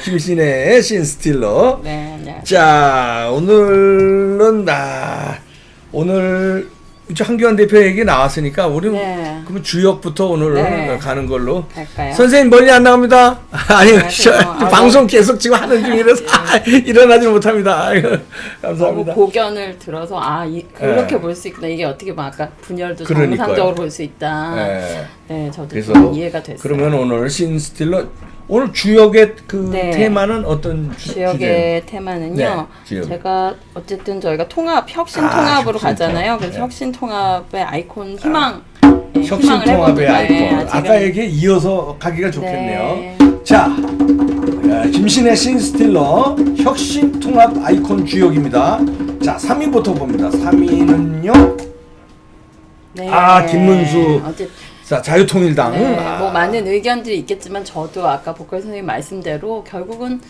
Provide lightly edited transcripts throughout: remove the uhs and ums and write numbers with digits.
김신의 신스틸러. 네, 안녕하세요. 자, 오늘은 오늘 한교안 대표 얘기 나왔으니까 우리 네. 그러면 주역부터 오늘 네. 가는 걸로. 갈까요? 선생님 멀리 안 나갑니다. 아니, 안녕하세요. 방송 계속 지금 하는 중이라서 일어나지 못합니다. 아이고, 감사합니다. 고견을 들어서 그렇게 네. 볼 수 있구나. 이게 어떻게 막 아까 분열도 그러니까요. 정상적으로 볼 수 있다. 네. 네, 저도 그래서 좀 이해가 됐어요. 그러면 오늘 신스틸러 오늘 주역의 그 네. 테마는 어떤 주역의 주제예요? 테마는요. 네, 주역. 제가 어쨌든 저희가 혁신 아, 통합으로 혁신 가잖아요. 통합. 그래서 네. 혁신 통합의 아이콘 희망. 네, 혁신 희망을 통합의 해봅니다. 아이콘. 네, 아까 얘기에 이어서 가기가 좋겠네요. 네. 자, 김신의 신스틸러 혁신 통합 아이콘 주역입니다. 자, 3위부터 봅니다. 3위는요. 네. 김문수. 어쨌든 자, 자유통일당. 네, 뭐 많은 의견들이 있겠지만 저도 아까 복걸 선생님 말씀대로 결국은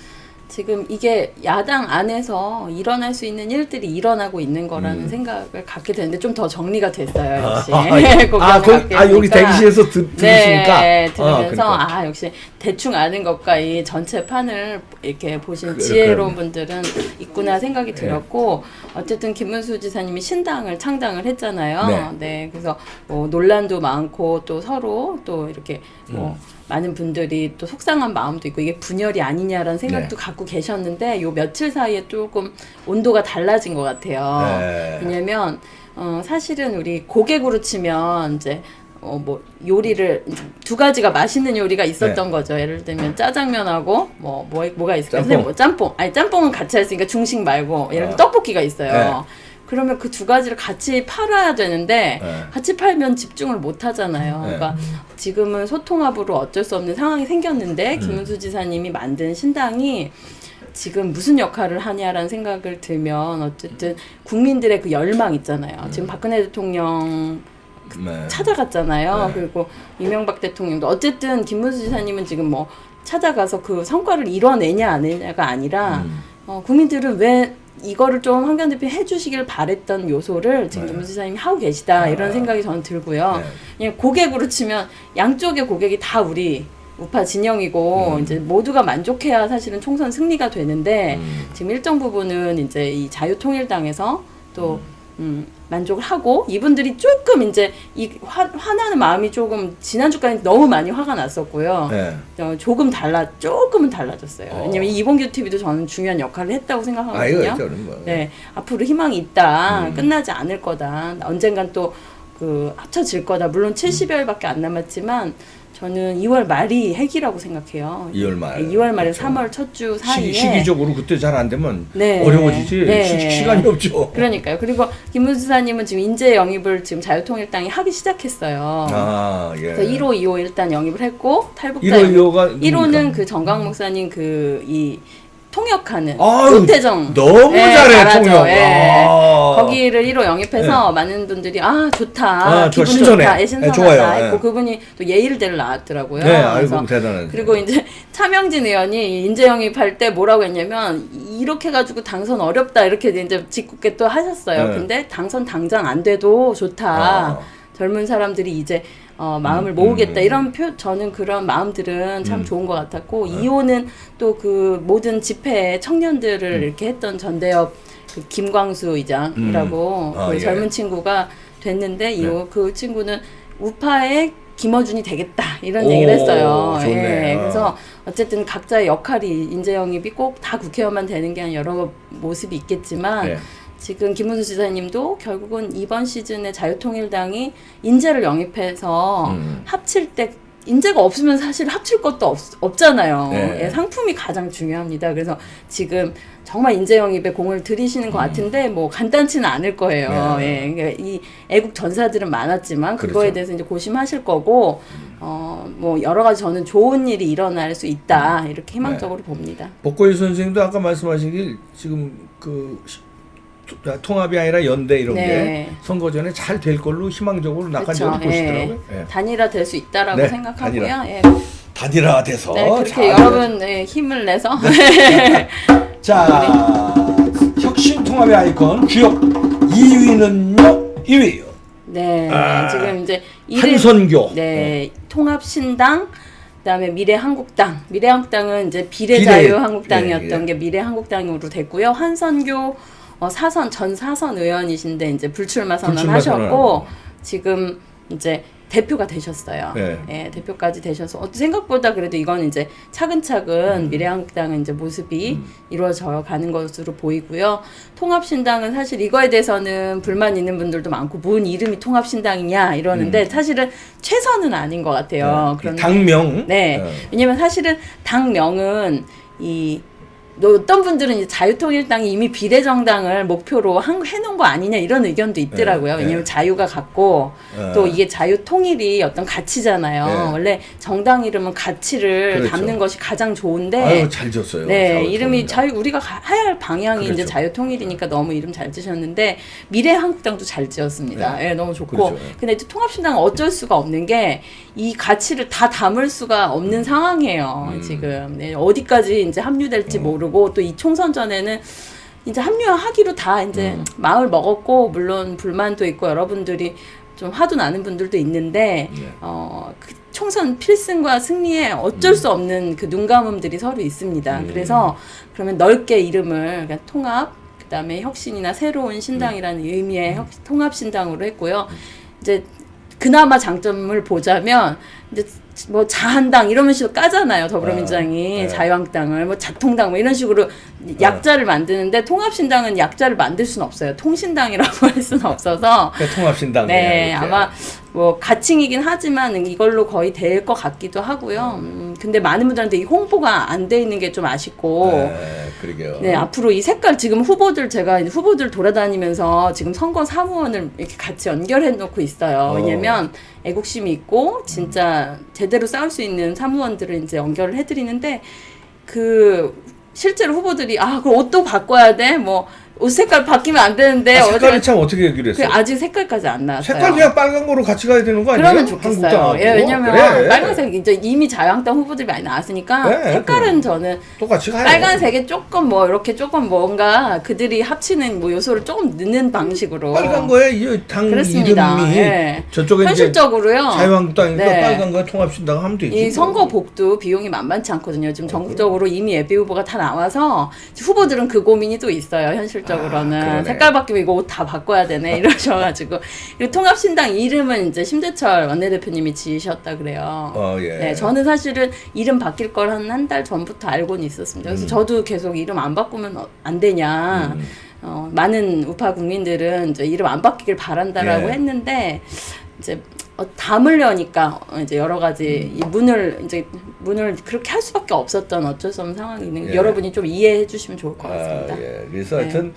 지금 이게 야당 안에서 일어날 수 있는 일들이 일어나고 있는 거라는 생각을 갖게 되는데 좀 더 정리가 됐어요. 역시. 여기 대기실에서 들으시니까. 네, 들으면서 그러니까. 역시 대충 아는 것과 이 전체 판을 이렇게 보신 지혜로운 분들은 있구나 생각이 들었고 어쨌든 김문수 지사님이 신당을 창당을 했잖아요. 네, 그래서 뭐 논란도 많고 또 서로 또 이렇게 뭐 많은 분들이 또 속상한 마음도 있고 이게 분열이 아니냐라는 생각도 갖고 계셨는데 요 며칠 사이에 조금 온도가 달라진 것 같아요. 왜냐면 사실은 우리 고객으로 치면 이제 뭐 요리를 두 가지가 맛있는 요리가 있었던 거죠. 예를 들면 짜장면하고 뭐가 있을까요? 짬뽕. 뭐 짬뽕. 아니 짬뽕은 같이 할 수 있으니까 중식 말고 예를 들면 떡볶이가 있어요. 그러면 그 두 가지를 같이 팔아야 되는데 같이 팔면 집중을 못 하잖아요. 그러니까 지금은 소통합으로 어쩔 수 없는 상황이 생겼는데 김문수 지사님이 만든 신당이 지금 무슨 역할을 하냐라는 생각을 들면 어쨌든 국민들의 그 열망 있잖아요. 지금 박근혜 대통령 찾아갔잖아요. 그리고 이명박 대통령도 어쨌든 김문수 지사님은 지금 뭐 찾아가서 그 성과를 이뤄내냐 안 내냐가 아니라 국민들은 왜 이거를 좀 황교안 대표 해주시길 바랬던 요소를 지금 김문수 지사님이 하고 계시다 이런 생각이 저는 들고요. 그냥 고객으로 치면 양쪽의 고객이 다 우리 우파 진영이고 이제 모두가 만족해야 사실은 총선 승리가 되는데 지금 일정 부분은 이제 이 자유통일당에서 또 만족을 하고 이분들이 조금 이제 이 화나는 마음이 조금 지난주까지 너무 많이 화가 났었고요. 조금은 달라졌어요. 왜냐면 이봉규 TV도 저는 중요한 역할을 했다고 생각하거든요. 네, 앞으로 희망이 있다. 끝나지 않을 거다. 언젠간 또 그 합쳐질 거다. 물론 70여일밖에 안 남았지만 저는 2월 말이 핵이라고 생각해요. 2월 말. 2월 말에 그렇죠. 3월 첫 주 사이에 시기적으로 그때 잘 안 되면 어려워지지. 시간이 없죠. 그러니까요. 그리고 김문수 지사님은 지금 인재 영입을 지금 자유통일당이 하기 시작했어요. 그래서 1호, 2호 일단 영입을 했고 탈북자 1호, 2호가 1호는 그 정강 목사님 이 통역하는 조태정 너무 잘해 통역. 거기를 1호 영입해서 많은 분들이 좋다 기분 신선해. 좋다 신선하다 좋아요. 했고 그분이 또 예일대를 나왔더라고요. 그래서 대단한. 그리고 이제 차명진 의원이 인재 영입할 때 뭐라고 했냐면 이렇게 가지고 당선 어렵다 이렇게 이제 짓궂게 또 하셨어요. 근데 당선 당장 안 돼도 좋다. 젊은 saram들이 이제 마음을 모으겠다 이런 저는 그런 마음들은 참 좋은 것 같았고 2호는 또 그 모든 집회에 청년들을 이렇게 했던 전대협 그 김광수 의장이라고 그 젊은 친구가 됐는데 2호 그 친구는 우파의 김어준이 되겠다 이런 얘기를 했어요. 그래서 어쨌든 각자의 역할이 인재 영입이 꼭 다 국회의원만 되는 게 아니라 여러 모습이 있겠지만 지금 김문수 지사님도 결국은 이번 시즌에 자유통일당이 인재를 영입해서 합칠 때 인재가 없으면 사실 합칠 것도 없잖아요. 상품이 가장 중요합니다. 그래서 지금 정말 인재 영입에 공을 들이시는 것 같은데 뭐 간단치는 않을 거예요. 그러니까 이 애국 전사들은 많았지만 그거에 대해서 이제 고심하실 거고 뭐 여러 가지 저는 좋은 일이 일어날 수 있다 이렇게 희망적으로 봅니다. 복고일 선생님도 아까 말씀하신 게 지금 그 통합이 아니라 연대 이런 게 선거 전에 잘 될 걸로 희망적으로 낙관적으로 보시더라고요. 단일화 될 수 있다라고 생각하고요. 단일화 돼서 그렇게 여러분 힘을 내서 자 혁신 통합의 아이콘 주역 2위는요 2위요. 지금 이제 한선교. 통합신당 그다음에 미래한국당은 이제 비례자유한국당이었던 게 미래한국당으로 됐고요. 한선교 전 사선 의원이신데 이제 불출마 선언하셨고 지금 이제 대표가 되셨어요. 네, 대표까지 되셔서 생각보다 그래도 이건 이제 차근차근 미래한국당은 이제 모습이 이루어져 가는 것으로 보이고요. 통합신당은 사실 이거에 대해서는 불만 있는 분들도 많고 뭔 이름이 통합신당이냐 이러는데 사실은 최선은 아닌 것 같아요. 그런데 당명. 네, 왜냐면 사실은 당명은 어떤 분들은 이제 자유통일당이 이미 비례정당을 목표로 해놓은 거 아니냐 이런 의견도 있더라고요. 왜냐면 자유가 갖고 또 이게 자유통일이 어떤 가치잖아요. 원래 정당 이름은 가치를 그렇죠. 담는 것이 가장 좋은데. 아유, 잘 지었어요. 네, 이름이 우리가 해야 할 방향이 그렇죠. 이제 자유통일이니까 너무 이름 잘 지셨는데 미래한국당도 잘 지었습니다. 네, 너무 좋고. 그렇죠. 근데 이제 통합신당은 어쩔 수가 없는 게 이 가치를 다 담을 수가 없는 상황이에요. 지금 네, 어디까지 이제 합류될지 모르고 또 이 총선 전에는 이제 합류하기로 다 이제 마음을 먹었고 물론 불만도 있고 여러분들이 좀 화도 나는 분들도 있는데 그 총선 필승과 승리에 어쩔 수 없는 그 눈감음들이 서로 있습니다. 그래서 그러면 넓게 이름을 그러니까 통합 그다음에 혁신이나 새로운 신당이라는 의미의 통합신당으로 했고요. 이제 그나마 장점을 보자면 이제 뭐 자한당 이런 식으로 까잖아요. 더불어민주당이 자유한국당을 뭐 자통당 뭐 이런 식으로 약자를 만드는데 통합신당은 약자를 만들 수는 없어요. 통신당이라고 할 수는 없어서 통합신당. 네, 아마 뭐 가칭이긴 하지만 이걸로 거의 될 것 같기도 하고요. 근데 많은 분들한테 이 홍보가 안 돼 있는 게 좀 아쉽고. 그러게요. 네, 앞으로 이 색깔 지금 제가 후보들 돌아다니면서 지금 선거 사무원을 이렇게 같이 연결해 놓고 있어요. 왜냐면 애국심이 있고 진짜 제대로 싸울 수 있는 사무원들을 이제 연결을 해드리는데 실제로 후보들이 그럼 옷도 바꿔야 돼? 뭐 옷 색깔 바뀌면 안 되는데 색깔이 참 어떻게 얘기를 했어요? 아직 색깔까지 안 나왔어요. 색깔 그냥 빨간 거로 같이 가야 되는 거 아니에요? 그러면 좋겠어요. 예, 왜냐면 빨간색 이제 이미 자유한국당 후보들이 많이 나왔으니까 색깔은 저는 똑같이 가요. 빨간색에 조금 뭐 이렇게 조금 뭔가 그들이 합치는 뭐 요소를 조금 넣는 방식으로 빨간 거에 이 당 그렇습니다. 이름이 저쪽에 현실적으로요. 자유한국당이니까 빨간 거에 통합신당 하면 되지. 이 선거복도 비용이 만만치 않거든요. 지금 전국적으로 이미 예비 후보가 다 나와서 후보들은 그 고민이 또 있어요. 현실적으로는 색깔 바뀌면 이거 옷 다 바꿔야 되네 이러셔가지고 그리고 통합신당 이름은 이제 심재철 원내대표님이 지으셨다 그래요. 네, 저는 사실은 이름 바뀔 걸 한 달 전부터 알고는 있었습니다. 그래서 저도 계속 이름 안 바꾸면 안 되냐. 많은 우파 국민들은 이제 이름 안 바뀌길 바란다라고 했는데 이제 담으려니까 이제 여러 가지 이 문을 그렇게 할 수밖에 없었던 어쩔 수 없는 상황이 있는 여러분이 좀 이해해 주시면 좋을 것 같습니다. 그래서 하여튼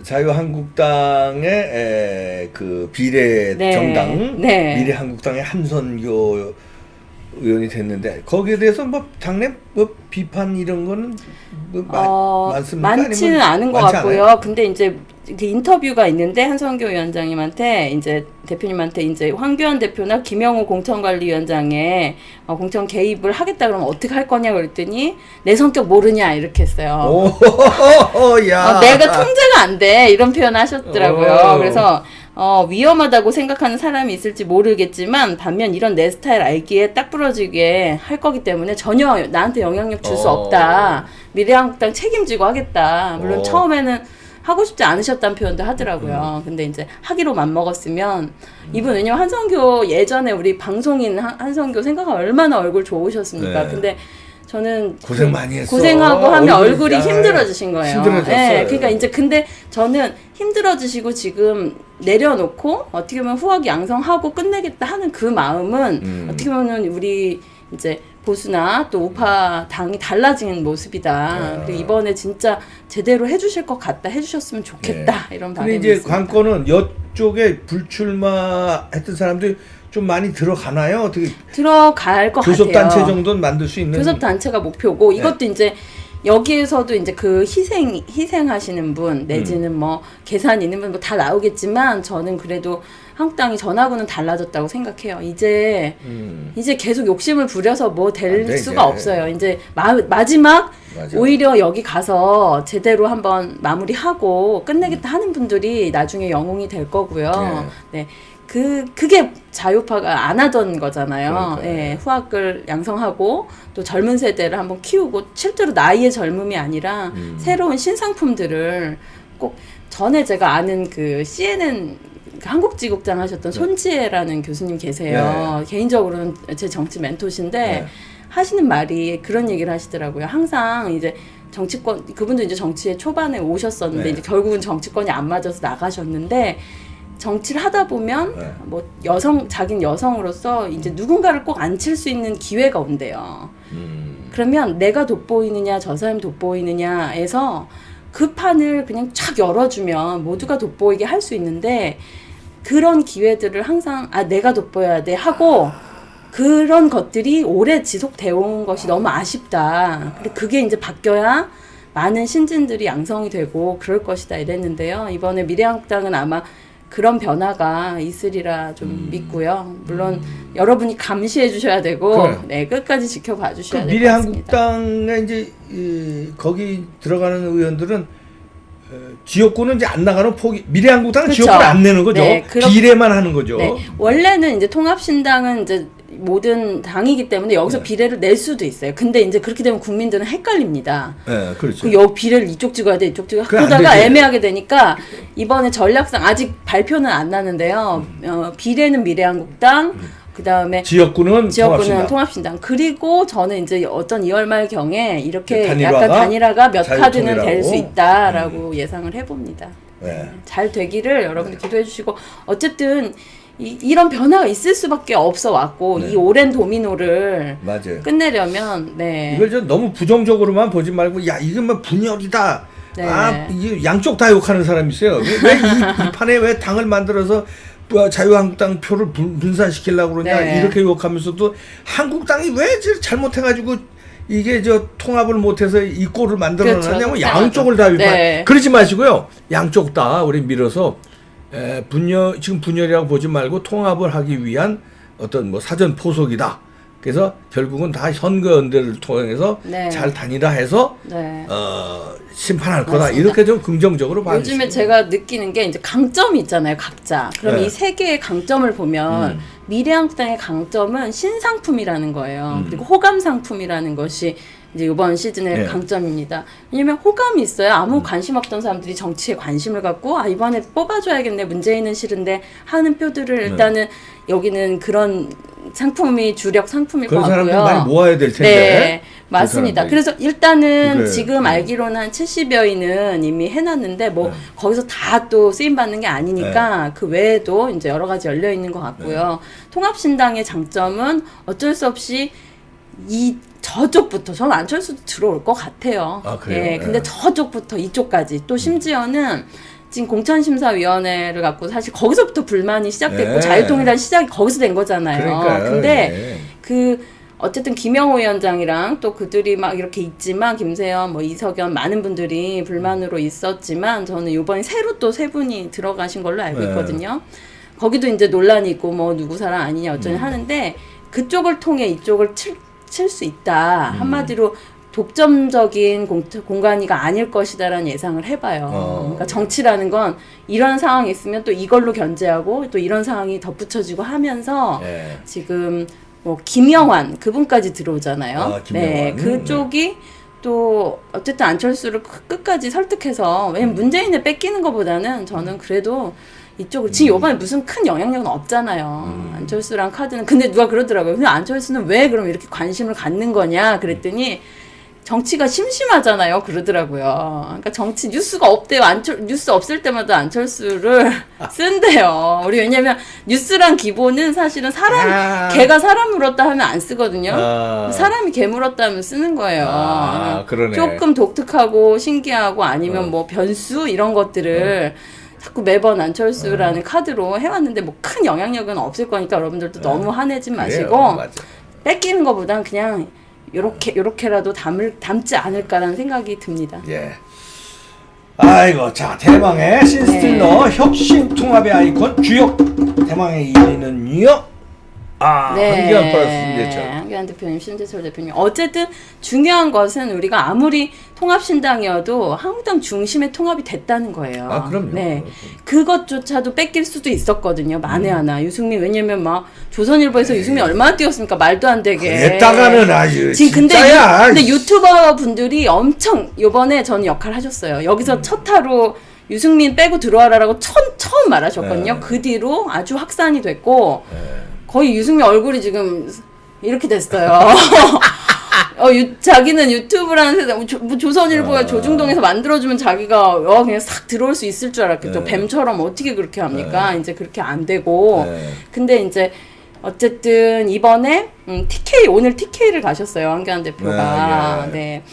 자유한국당의 그 비례 정당 미래한국당의 한선교 의원이 됐는데 거기에 대해서 뭐 당내 뭐 비판 이런 거는 뭐 많습니까? 많지는 않은 것 같고요. 않아요? 근데 이제 그 인터뷰가 있는데 한선교 위원장님한테 이제 대표님한테 이제 황교안 대표나 김영호 공천관리위원장의 공천 개입을 하겠다 그러면 어떻게 할 거냐 그랬더니 내 성격 모르냐 이렇게 했어요. 내가 통제가 안 돼 이런 표현을 하셨더라고요. 그래서 위험하다고 생각하는 사람이 있을지 모르겠지만 반면 이런 내 스타일 알기에 딱 부러지게 할 거기 때문에 전혀 나한테 영향력 줄 수 없다. 미래한국당 책임지고 하겠다. 물론 처음에는 하고 싶지 않으셨다는 표현도 하더라고요. 근데 이제 하기로 맘먹었으면 이분 왜냐면 한선교 예전에 우리 방송인 한선교 생각하면 얼마나 얼굴 좋으셨습니까? 근데 저는 고생 많이 했어. 고생하고 하면 얼굴이 힘들어지신 거예요. 힘들어졌어요. 네, 그러니까 이제 근데 저는 힘들어지시고 지금 내려놓고 어떻게 보면 후학 양성하고 끝내겠다 하는 그 마음은 어떻게 보면 우리 이제 보수나 또 우파 당이 달라진 모습이다. 그리고 이번에 진짜 제대로 해주실 것 같다. 해주셨으면 좋겠다. 이런 바람이 있습니다. 근데 이제 관건은 이쪽에 불출마했던 사람들이 좀 많이 들어가나요? 어떻게 들어갈 것 같아요. 교섭단체 정도는 만들 수 있는. 교섭단체가 목표고 이것도 이제 여기에서도 이제 그 희생하시는 분 내지는 뭐 계산 있는 분 뭐 다 나오겠지만 저는 그래도 한국당이 전하고는 달라졌다고 생각해요. 이제 계속 욕심을 부려서 뭐 될 수가 없어요. 이제 마지막 오히려 여기 가서 제대로 한번 마무리하고 끝내겠다 하는 분들이 나중에 영웅이 될 거고요. 네. 그게 자유파가 안 하던 거잖아요. 예, 후학을 양성하고 또 젊은 세대를 한번 키우고 실제로 나이의 젊음이 아니라 새로운 신상품들을 꼭 전에 제가 아는 그 CNN 한국지국장 하셨던 손지혜라는 교수님 계세요. 개인적으로는 제 정치 멘토신데 하시는 말이 그런 얘기를 하시더라고요. 항상 이제 정치권 그분도 이제 정치에 초반에 오셨었는데 이제 결국은 정치권이 안 맞아서 나가셨는데 정치를 하다 보면 뭐 자기는 여성으로서 이제 누군가를 꼭 앉힐 수 있는 기회가 온대요. 그러면 내가 돋보이느냐 저 사람 돋보이느냐에서 그 판을 그냥 쫙 열어주면 모두가 돋보이게 할 수 있는데 그런 기회들을 항상 내가 돋보여야 돼 하고 그런 것들이 오래 지속되어 온 것이 너무 아쉽다. 그게 이제 바뀌어야 많은 신진들이 양성이 되고 그럴 것이다 이랬는데요. 이번에 미래한국당은 아마 그런 변화가 있으리라 좀 믿고요. 물론 여러분이 감시해 주셔야 되고 네, 끝까지 지켜봐 주셔야 될 것 같습니다. 미래한국당에 이제 거기 들어가는 의원들은 지역구는 이제 안 나가는 포기. 미래한국당은 그쵸. 지역구를 안 내는 거죠. 네, 비례만 하는 거죠. 네, 원래는 이제 통합신당은 이제 모든 당이기 때문에 여기서 비례를 낼 수도 있어요. 근데 이제 그렇게 되면 국민들은 헷갈립니다. 네, 그렇죠. 비례를 이쪽 찍어야 돼, 이쪽 찍어야 돼. 그러다가 애매하게 되니까 이번에 전략상 아직 발표는 안 나는데요. 비례는 미래한국당, 그 다음에 지역구는 통합신당. 그리고 저는 이제 어떤 2월 말 경에 이렇게 약간 단일화가 몇 카드는 될 수 있다라고 예상을 해봅니다. 잘 되기를 여러분들 기도해 주시고 어쨌든 이런 변화가 있을 수밖에 없어 왔고 이 오랜 도미노를 끝내려면 이걸 좀 너무 부정적으로만 보지 말고 야 이건 뭐 분열이다. 이게 양쪽 다 욕하는 사람이 있어요. 왜 이 판에 왜 당을 만들어서 자유한국당 표를 분산시키려고 그러냐 이렇게 욕하면서도 한국당이 왜 잘못해가지고 이게 통합을 못해서 이 꼴을 만들어놨냐면 양쪽을 다 비판. 그러지 마시고요. 양쪽 다 우리 밀어서 지금 분열이라고 보지 말고 통합을 하기 위한 어떤 뭐 사전 포석이다. 그래서 결국은 다 선거연대를 통해서 잘 단일화해서 심판할 거다. 맞습니다. 이렇게 좀 긍정적으로 봐주시고. 요즘에 제가 느끼는 게 이제 강점이 있잖아요, 각자. 그럼 이 세 개의 강점을 보면 미래한국당의 강점은 신상품이라는 거예요. 그리고 호감 상품이라는 것이 이제 이번 시즌의 강점입니다. 왜냐면 호감이 있어요. 아무 관심 없던 사람들이 정치에 관심을 갖고 이번에 뽑아줘야겠네. 문재인은 싫은데 하는 표들을 일단은 여기는 그런 상품이 주력 상품일 것 같고요. 그런 사람들 많이 모아야 될 텐데. 네, 맞습니다. 그래서 일단은 지금 알기로는 한 70여인은 이미 해놨는데 거기서 다 또 쓰임 받는 게 아니니까 그 외에도 이제 여러 가지 열려 있는 것 같고요. 통합신당의 장점은 어쩔 수 없이 저쪽부터 저는 안철수도 들어올 것 같아요. 그래요? 근데 저쪽부터 이쪽까지 또 심지어는 지금 공천심사위원회를 갖고 사실 거기서부터 불만이 시작됐고 자유통일당 시작이 거기서 된 거잖아요. 근데 어쨌든 김영호 위원장이랑 또 그들이 막 이렇게 있지만 김세연, 이석연 많은 분들이 불만으로 있었지만 저는 이번에 새로 또 세 분이 들어가신 걸로 알고 있거든요. 거기도 이제 논란이 있고 누구 사람 아니냐 어쩌냐 하는데 그쪽을 통해 이쪽을 칠 수 있다. 한마디로 독점적인 공간이가 아닐 것이다라는 예상을 해봐요. 그러니까 정치라는 건 이런 상황이 있으면 또 이걸로 견제하고 또 이런 상황이 덧붙여지고 하면서 지금 김영환 그분까지 들어오잖아요. 그쪽이 또 어쨌든 안철수를 끝까지 설득해서 왜냐면 문재인을 뺏기는 것보다는 저는 그래도 이쪽을 지금 이번에 무슨 큰 영향력은 없잖아요. 안철수랑 카드는 근데 누가 그러더라고요. 근데 안철수는 왜 그럼 이렇게 관심을 갖는 거냐 그랬더니 정치가 심심하잖아요. 그러더라고요. 그러니까 정치 뉴스가 없대요. 뉴스 없을 때마다 안철수를 쓴대요. 우리 왜냐면 뉴스란 기본은 사실은 개가 사람 물었다 하면 안 쓰거든요. 사람이 개 물었다 하면 쓰는 거예요. 그러네. 조금 독특하고 신기하고 아니면 변수 이런 것들을 자꾸 매번 안철수라는 카드로 해왔는데 큰 영향력은 없을 거니까 여러분들도 너무 화내지 마시고 뺏기는 것보단 그냥 요렇게라도 담지 않을까라는 생각이 듭니다. 아이고, 자, 대망의 신스틸러 혁신 통합의 아이콘 주역 대망의 1위는요 한기환 플러스 신재철. 한기환 대표님, 신재철 대표님. 어쨌든 중요한 것은 우리가 아무리 통합신당이어도 한국당 중심의 통합이 됐다는 거예요. 그럼요. 네, 그것조차도 뺏길 수도 있었거든요. 만에 하나. 유승민, 왜냐면 막 조선일보에서 유승민 얼마나 뛰었습니까? 말도 안 되게. 했다가는 아주 지금 진짜야. 근데 유튜버 분들이 엄청 요번에 전 역할 하셨어요. 여기서 첫 타로 유승민 빼고 들어와라라고 처음 말하셨거든요. 그 뒤로 아주 확산이 됐고 거의 유승민 얼굴이 지금 이렇게 됐어요. 자기는 유튜브라는 세상, 조선일보가 조중동에서 만들어주면 자기가 그냥 싹 들어올 수 있을 줄 알았겠죠. 뱀처럼 어떻게 그렇게 합니까? 이제 그렇게 안 되고. 근데 이제 어쨌든 이번에 오늘 TK를 가셨어요. 한기환 대표가. 네.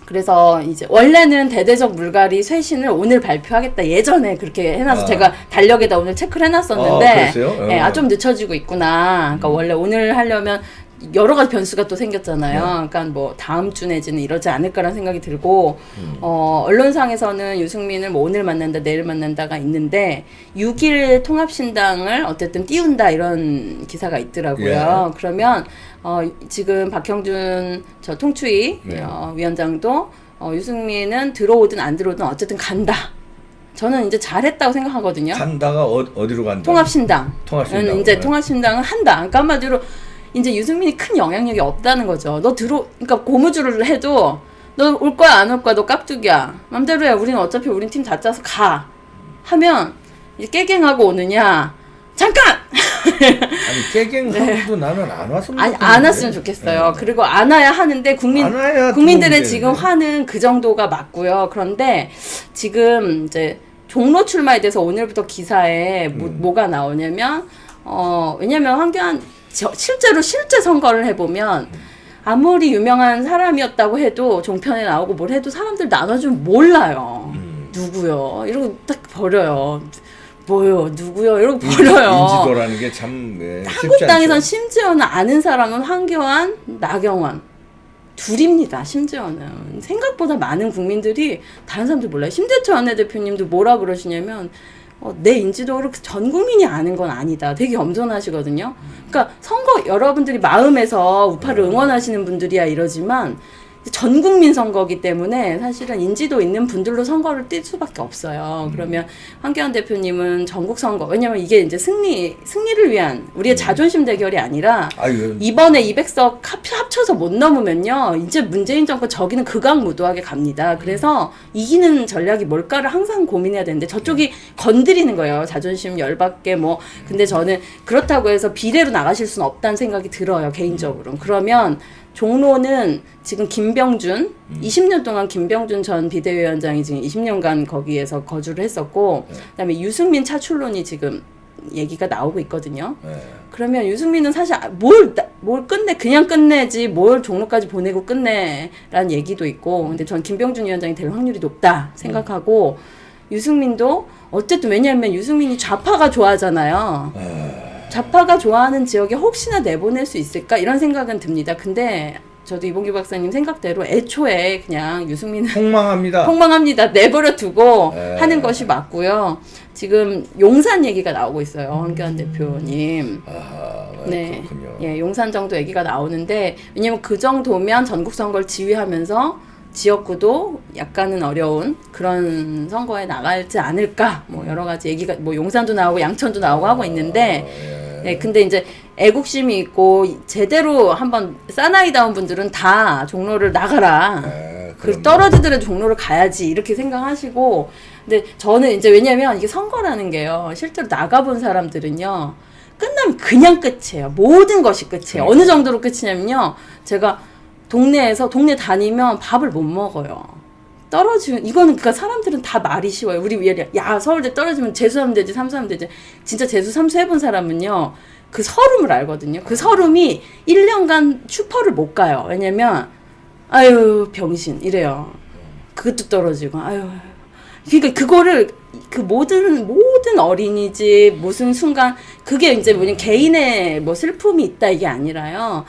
그래서 이제 원래는 대대적 물갈이 쇄신을 오늘 발표하겠다 예전에 그렇게 해놔서 제가 달력에다 오늘 체크를 해놨었는데 네, 좀 늦춰지고 있구나. 그러니까 원래 오늘 하려면 여러 가지 변수가 또 생겼잖아요. 그러니까 뭐 다음 주 내지는 이러지 않을까라는 생각이 들고 언론상에서는 유승민을 뭐 오늘 만난다 내일 만난다가 있는데 6일 통합신당을 어쨌든 띄운다 이런 기사가 있더라고요. 그러면 지금 박형준 통추위 위원장도 위원장도 유승민은 안 들어오든 어쨌든 간다. 저는 이제 잘했다고 생각하거든요. 간다가 어디로 간다? 통합신당. 이제 네. 통합신당은 한다. 그러니까 한마디로 이제 유승민이 큰 영향력이 없다는 거죠. 그러니까 고무줄을 해도 너 올 거야 안 올 거야 너 깍두기야. 맘대로 해. 어차피 우린 팀 다 짜서 가. 하면 이제 깨갱하고 오느냐. 잠깐! 아니 깨갱하고도 나는 안 왔으면 좋겠는데. 안 왔으면 좋겠어요. 그리고 안 와야 하는데 국민들의 지금 화는 그 정도가 맞고요. 그런데 지금 이제 종로 출마에 대해서 오늘부터 기사에 뭐가 나오냐면 왜냐면 한기환 실제 선거를 해보면 아무리 유명한 사람이었다고 해도 종편에 나오고 뭘 해도 사람들 나눠주면 몰라요. 누구요? 이러고 딱 버려요. 뭐요? 누구요? 이러고 버려요. 인지도라는 게 참 한국당에선 심지어는 아는 사람은 한기환, 나경원 둘입니다. 심지어는 생각보다 많은 국민들이 다른 사람들 몰라요. 심재철 원내대표님도 뭐라 그러시냐면 내 인지도를 전 국민이 아는 건 아니다. 되게 겸손하시거든요. 그러니까 선거 여러분들이 마음에서 우파를 응원하시는 분들이야 이러지만 전 국민 선거기 때문에 사실은 인지도 있는 분들로 선거를 뛸 수밖에 없어요. 그러면 한기환 대표님은 전국 선거, 왜냐면 이게 이제 승리를 위한 우리의 자존심 대결이 아니라 이번에 200석 합쳐서 못 넘으면요. 이제 문재인 정권 저기는 극악무도하게 갑니다. 그래서 이기는 전략이 뭘까를 항상 고민해야 되는데 저쪽이 건드리는 거예요. 자존심 열받게 뭐. 근데 저는 그렇다고 해서 비례로 나가실 수는 없다는 생각이 들어요. 개인적으로는. 그러면 종로는 지금 20년 동안 김병준 전 비대위원장이 지금 20년간 거기에서 거주를 했었고, 그다음에 유승민 차출론이 지금 얘기가 나오고 있거든요. 그러면 유승민은 사실 뭘 그냥 끝내지 뭘 종로까지 보내고 끝내라는 얘기도 있고, 근데 전 김병준 위원장이 될 확률이 높다 생각하고, 유승민도 어쨌든 왜냐하면 유승민이 좌파가 좋아하잖아요. 좌파가 좋아하는 지역에 혹시나 내보낼 수 있을까 이런 생각은 듭니다. 근데 저도 이봉규 박사님 생각대로 애초에 그냥 유승민은 폭망합니다. 내버려 두고 하는 것이 맞고요. 지금 용산 얘기가 나오고 있어요. 한기환 대표님. 네, 그렇군요. 용산 정도 얘기가 나오는데 왜냐면 그 정도면 전국 선거를 지휘하면서 지역구도 약간은 어려운 그런 선거에 나갈지 않을까. 뭐 여러 가지 얘기가 뭐 용산도 나오고 양천도 나오고 하고 있는데 네, 근데 이제 애국심이 있고 제대로 한번 사나이다운 분들은 다 종로를 나가라. 그 떨어지더라도 종로를 가야지 이렇게 생각하시고. 근데 저는 이제 왜냐면 이게 선거라는 게요. 실제로 나가본 사람들은요. 끝나면 그냥 끝이에요. 모든 것이 끝이에요. 어느 정도로 끝이냐면요. 제가 동네 다니면 밥을 못 먹어요. 떨어지면 이거는 그러니까 사람들은 다 말이 쉬워요. 우리 위에 서울대 떨어지면 재수하면 되지 삼수하면 되지. 진짜 재수 삼수 해본 사람은요. 그 서름을 알거든요. 그 서름이 1년간 슈퍼를 못 가요. 왜냐면 아유 병신 이래요. 그것도 떨어지고 아유. 그러니까 그거를 그 모든 어린이집 무슨 순간 그게 이제 뭐냐 개인의 뭐 슬픔이 있다 이게 아니라요.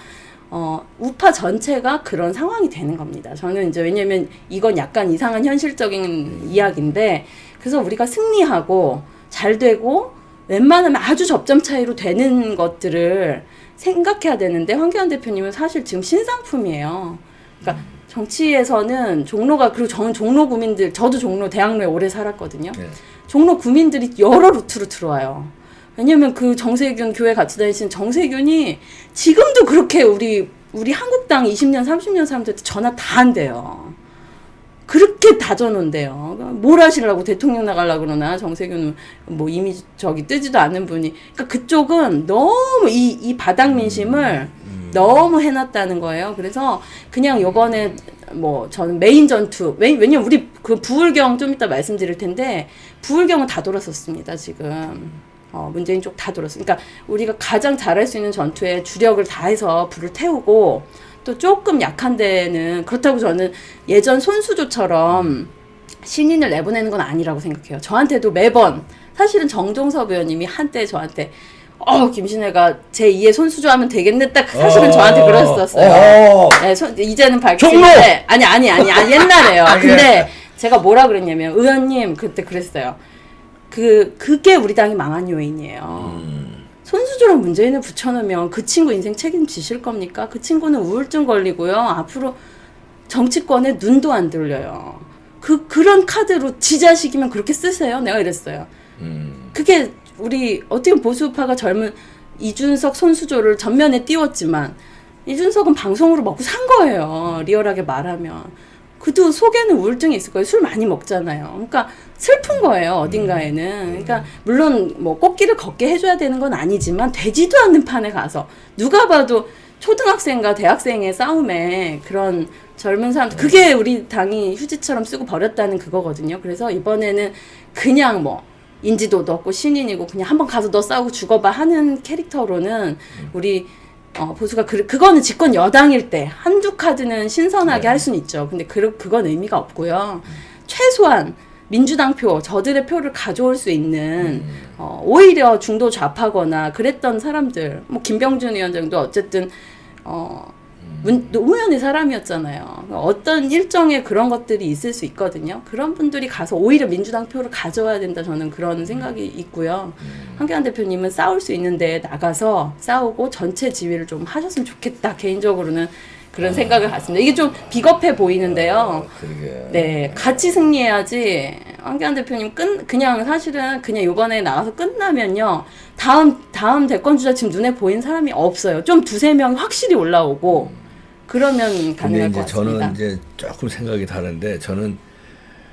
우파 전체가 그런 상황이 되는 겁니다. 저는 이제 왜냐면 이건 약간 이상한 현실적인 이야기인데 그래서 우리가 승리하고 잘 되고 웬만하면 아주 접점 차이로 되는 것들을 생각해야 되는데 황교안 대표님은 사실 지금 신상품이에요. 그러니까 정치에서는 종로가 그리고 저는 종로 구민들 저도 종로 대학로에 오래 살았거든요. 네. 종로 구민들이 여러 루트로 들어와요. 왜냐면 그 정세균 교회 같이 다니시는 정세균이 지금도 그렇게 우리 한국당 20년 30년 사람들한테 전화 다 한대요. 그렇게 다져놓은대요. 뭘 하시려고 대통령 나가려고 그러나 정세균은 뭐 이미 저기 뜨지도 않는 분이. 그러니까 그쪽은 너무 이 바닥 민심을 너무 해놨다는 거예요. 그래서 그냥 요번에 뭐 저는 메인 전투 왜냐면 우리 그 부울경 좀 이따 말씀드릴 텐데 부울경은 다 돌았었습니다 지금. 문재인 쪽 다 돌았어요. 그러니까 우리가 가장 잘할 수 있는 전투에 주력을 다해서 불을 태우고 또 조금 약한 데는 그렇다고 저는 예전 손수조처럼 신인을 내보내는 건 아니라고 생각해요. 저한테도 매번 사실은 정종섭 의원님이 한때 저한테 김신혜가 제2의 손수조 하면 되겠네 딱 사실은 저한테 그러셨었어요. 네, 이제는 밝히는데 아니 옛날에요. 근데 제가 뭐라 그랬냐면 의원님 그때 그랬어요. 그게 우리 당이 망한 요인이에요. 손수조랑 문재인을 붙여놓으면 그 친구 인생 책임지실 겁니까? 그 친구는 우울증 걸리고요. 앞으로 정치권에 눈도 안 들려요. 그런 카드로 지 자식이면 그렇게 쓰세요. 내가 이랬어요. 그게 우리 어떻게 보수파가 젊은 이준석 손수조를 전면에 띄웠지만 이준석은 방송으로 먹고 산 거예요. 리얼하게 말하면. 그도 속에는 우울증이 있을 거예요. 술 많이 먹잖아요. 그러니까 슬픈 거예요. 어딘가에는. 그러니까 물론 뭐 꽃길을 걷게 해줘야 되는 건 아니지만 되지도 않는 판에 가서 누가 봐도 초등학생과 대학생의 싸움에 그런 젊은 사람들 그게 우리 당이 휴지처럼 쓰고 버렸다는 그거거든요. 그래서 이번에는 그냥 뭐 인지도도 없고 신인이고 그냥 한번 가서 너 싸우고 죽어봐 하는 캐릭터로는 우리 보수가 그거는 집권 여당일 때 한두 카드는 신선하게 할 수는 있죠. 근데 그건 의미가 없고요. 최소한 민주당 표, 저들의 표를 가져올 수 있는 오히려 중도 좌파거나 그랬던 사람들, 뭐 김병준 위원장도 어쨌든 노무현의 사람이었잖아요. 어떤 일정의 그런 것들이 있을 수 있거든요. 그런 분들이 가서 오히려 민주당 표를 가져와야 된다. 저는 그런 생각이 있고요. 황교안 대표님은 싸울 수 있는데 나가서 싸우고 전체 지휘를 좀 하셨으면 좋겠다. 개인적으로는 그런 생각을 갖습니다. 이게 좀 비겁해 보이는데요. 네, 같이 승리해야지. 황교안 대표님 그냥 사실은 그냥 이번에 나가서 끝나면요. 다음 대권 주자 지금 눈에 보이는 사람이 없어요. 좀 두세 명 확실히 올라오고 그러면 가능할 것 같습니다. 저는 이제 조금 생각이 다른데 저는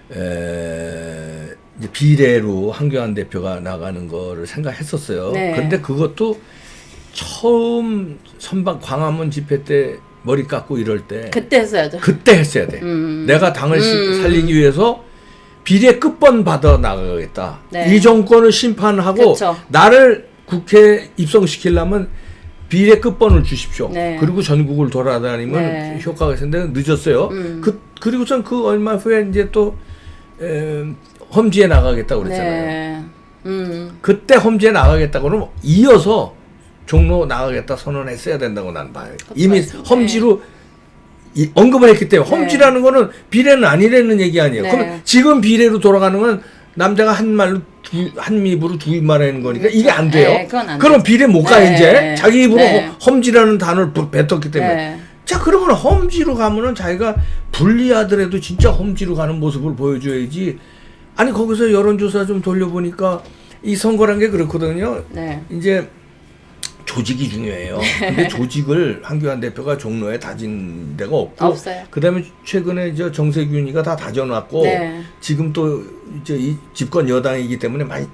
이제 비례로 황교안 대표가 나가는 거를 생각했었어요. 네. 그런데 그것도 처음 선방 광화문 집회 때 머리 깎고 이럴 때 그때 했어야죠. 그때 했어야 돼. 내가 당을 살리기 위해서 비례 끝번 받아 나가겠다. 네. 이 정권을 심판하고 그쵸. 나를 국회에 입성시키려면 비례 끝번을 주십시오. 네. 그리고 전국을 돌아다니면 네. 효과가 있는데 늦었어요. 그리고선 그 얼마 후에 이제 또 험지에 나가겠다고 그랬잖아요. 네. 그때 험지에 나가겠다고 그러면 이어서 종로 나가겠다 선언했어야 된다고 난 봐요. 이미 맞습니다. 험지로 언급을 했기 때문에 험지라는 거는 비례는 아니라는 얘기 아니에요. 네. 그럼 지금 비례로 돌아가는 건 남자가 한 말로 한 입으로 두 입 말하는 거니까 이게 안 돼요. 네, 그건 안 그럼 되죠. 비례 못 가 네. 이제 자기 입으로 네. 험지라는 단어를 뱉었기 때문에. 네. 자 그러면 험지로 가면은 자기가 불리하더라도 진짜 험지로 가는 모습을 보여줘야지. 아니 거기서 여론조사 좀 돌려보니까 이 선거란 게 그렇거든요. 네. 이제 조직이 중요해요. 근데 조직을 황교안 대표가 종로에 다진 데가 없어요. 그다음에 최근에 저 정세균이가 다 다져놨고 네. 지금 또 이제 이 집권 여당이기 때문에 많이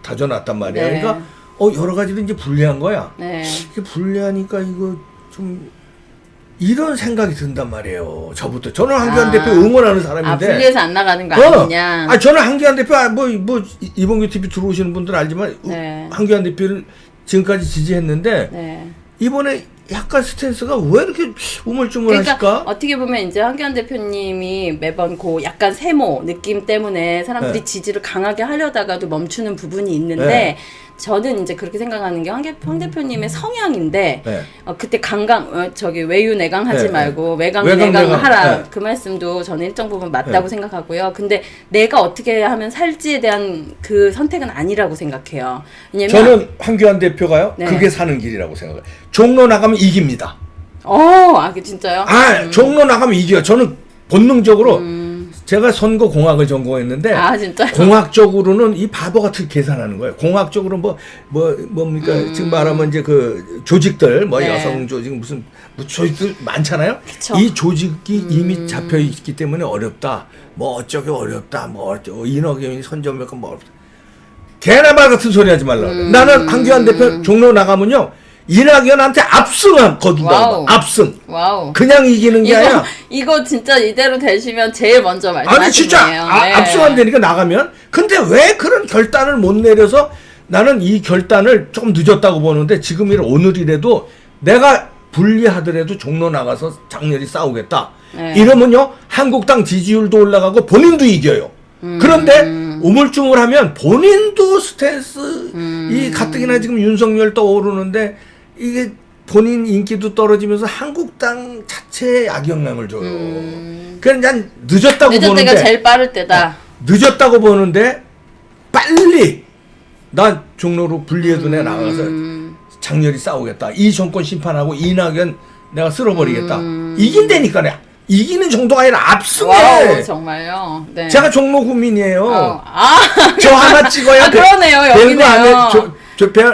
다져놨단 말이야. 네. 그러니까 여러 가지로 이제 불리한 거야. 네. 이게 불리하니까 이거 좀 이런 생각이 든단 말이에요. 저는 황교안 대표 응원하는 사람인데. 분리해서 안 나가는 거 아니냐. 저는 황교안 대표 뭐 이봉규 TV 들어오시는 분들 알지만 네. 황교안 대표를 지금까지 지지했는데 네. 이번에 약간 스탠스가 왜 이렇게 우물쭈물하실까? 그러니까 어떻게 보면 이제 황교안 대표님이 매번 약간 세모 느낌 때문에 사람들이 네. 지지를 강하게 하려다가도 멈추는 부분이 있는데 네. 저는 이제 그렇게 생각하는 게 황 대표님의 성향인데 네. 그때 저기 외유 내강 하지 네, 말고 외강 외강 내강 하라 네. 그 말씀도 저는 일정 부분 맞다고 생각하고요. 근데 내가 어떻게 하면 살지에 대한 그 선택은 아니라고 생각해요. 왜냐면 저는 황교안 대표가요. 네. 그게 사는 길이라고 생각해요. 종로 나가면 이깁니다. 그 진짜요? 종로 나가면 이겨요. 저는 본능적으로 제가 선거 공학을 전공했는데 진짜 공학적으로는 이 바보 같은 계산하는 거예요. 공학적으로 뭡니까 지금 말하면 이제 그 조직들 뭐 네. 여성 조직 무슨 조직들 많잖아요. 그쵸. 이 조직이 이미 잡혀 있기 때문에 어렵다. 뭐 어쩌기 어렵다. 뭐 어쩌고 이낙연이 선점할까 뭐 어렵다. 개나 말 같은 소리 하지 말라고. 나는 황교안 대표 종로 나가면요. 이낙연한테 압승한 거둔다. 압승. 와우. 그냥 이기는 게 아니라. 이거 진짜 이대로 되시면 제일 먼저 말씀하시네요. 아니 진짜 네. 압승한다니까 나가면. 근데 왜 그런 결단을 못 내려서 나는 이 결단을 조금 늦었다고 보는데 지금이라 오늘이라도 내가 불리하더라도 종로 나가서 장렬히 싸우겠다. 네. 이러면요 한국당 지지율도 올라가고 본인도 이겨요. 그런데 우물쭈물하면 본인도 스탠스 이 가뜩이나 지금 윤석열 떠오르는데 이게 본인 인기도 떨어지면서 한국당 자체에 악영향을 줘요. 그래서 난 늦었다고 늦을 보는데 때가 제일 빠를 때다. 늦었다고 보는데 빨리 난 종로로 분리해도 내 나가서 장렬히 싸우겠다. 이 정권 심판하고 이낙연 내가 쓸어버리겠다. 이긴다니까 내가. 이기는 정도가 아니라 압승해. 와우, 정말요. 네. 제가 종로 구민이에요. 아, 저 하나 찍어야 그러네요. 여기네요.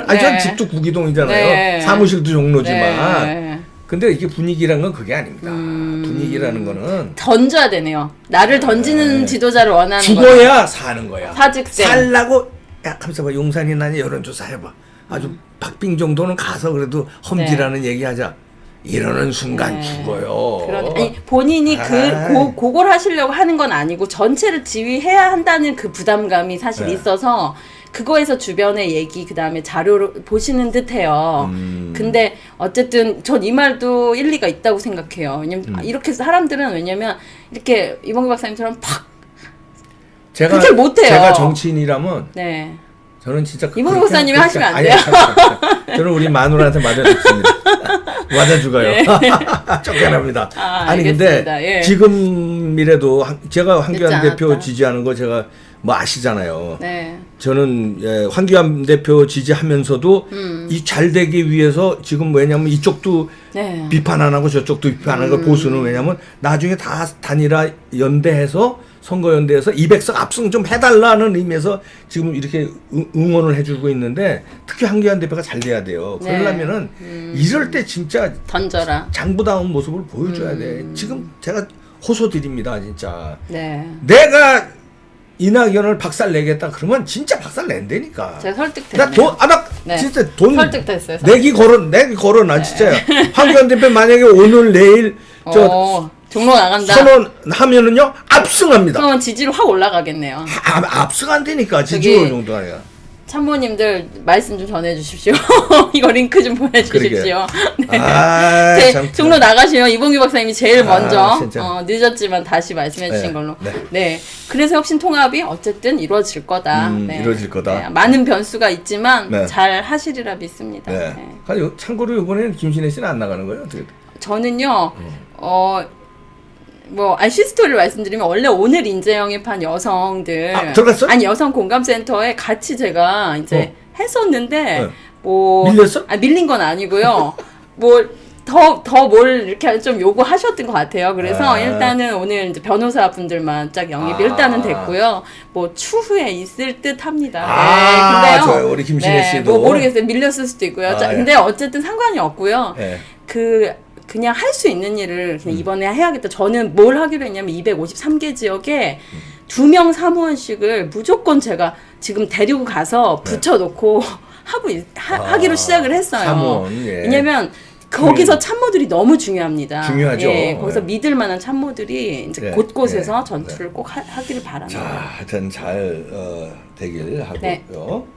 아니 전 네. 집도 구기동이잖아요. 네. 사무실도 종로지만. 네. 근데 이게 분위기란 건 그게 아닙니다. 분위기라는 거는 던져야 되네요. 나를 던지는 지도자를 원하는 죽어야 사는 거야. 사직생. 살라고 야, 가만있어 봐. 용산이 나니 여론조사 해봐. 아주 박빙 정도는 가서 그래도 험지라는 얘기하자. 이러는 순간 죽어요. 아니, 본인이 그걸 하시려고 하는 건 아니고 전체를 지휘해야 한다는 그 부담감이 사실 있어서 그거에서 주변의 얘기 그다음에 자료를 보시는 듯해요. 근데 어쨌든 전 이 말도 일리가 있다고 생각해요. 왜냐면 이렇게 사람들은 왜냐면 이렇게 이봉규 박사님처럼 팍 그렇게 못해요. 제가 정치인이라면 네. 저는 진짜 이봉규 박사님이 하시면 안 돼요. 저는 우리 마누라한테 맞아줬습니다. 맞아주고요. 쫓겨납니다. 아니 근데 예. 지금이라도 제가 황교안 대표 않았다. 지지하는 거 제가 뭐 아시잖아요. 네. 저는 황교안 대표 지지하면서도 이 잘 되기 위해서 지금 왜냐면 이쪽도 비판 안 하고 저쪽도 비판 안 하고 보수는 왜냐면 나중에 다 단일화 연대해서 선거연대에서 200석 압승 좀 해달라는 의미에서 지금 이렇게 응원을 해주고 있는데 특히 황교안 대표가 잘 돼야 돼요. 그러려면은 이럴 때 진짜 던져라. 장부다운 모습을 보여줘야 돼. 지금 제가 호소드립니다, 진짜. 네. 내가 이낙연을 박살 내겠다 그러면 진짜 박살 낸다니까. 제가 설득됐네요. 나 진짜 돈 설득됐어요. 내기 걸어 난 진짜요. 황교안 대표 만약에 오늘 내일 종로 나간다. 선언하면은요 압승합니다. 그러면 지지율 확 올라가겠네요. 압승한다니까 지지율 정도가 아니라. 참모님들 말씀 좀 전해주십시오. 이거 링크 좀 보내주십시오. 네. 종로 나가시면 이봉규 박사님이 제일 먼저 늦었지만 다시 말씀해주신 걸로. 네. 그래서 혁신통합이 어쨌든 이루어질 거다. 이루어질 거다. 네. 많은 변수가 있지만 잘 하시리라 믿습니다. 네. 참고로 이번에는 김신혜 씨는 안 나가는 거예요? 어떻게? 저는요. 시스토리를 말씀드리면 원래 오늘 인재 영입한 여성들 들어갔어? 아니 여성 공감센터에 같이 제가 이제 했었는데 밀렸어? 밀린 건 아니고요. 더 뭘 이렇게 좀 요구하셨던 것 같아요. 그래서 일단은 오늘 이제 변호사분들만 쫙 영입이 일단은 됐고요. 추후에 있을 듯합니다. 근데요. 우리 김신혜 씨도 모르겠어요. 밀렸을 수도 있고요. 근데 어쨌든 상관이 없고요. 그냥 할 수 있는 일을 그냥 이번에 해야겠다. 저는 뭘 하기로 했냐면 253개 지역에 2명 사무원씩을 무조건 제가 지금 데리고 가서 붙여놓고 하기로 시작을 했어요. 사무원, 왜냐면 거기서 참모들이 너무 중요합니다. 중요하죠. 거기서 믿을 만한 참모들이 이제 곳곳에서 전투를 꼭 하기를 바랍니다. 자, 하여튼 잘 되길 하고요.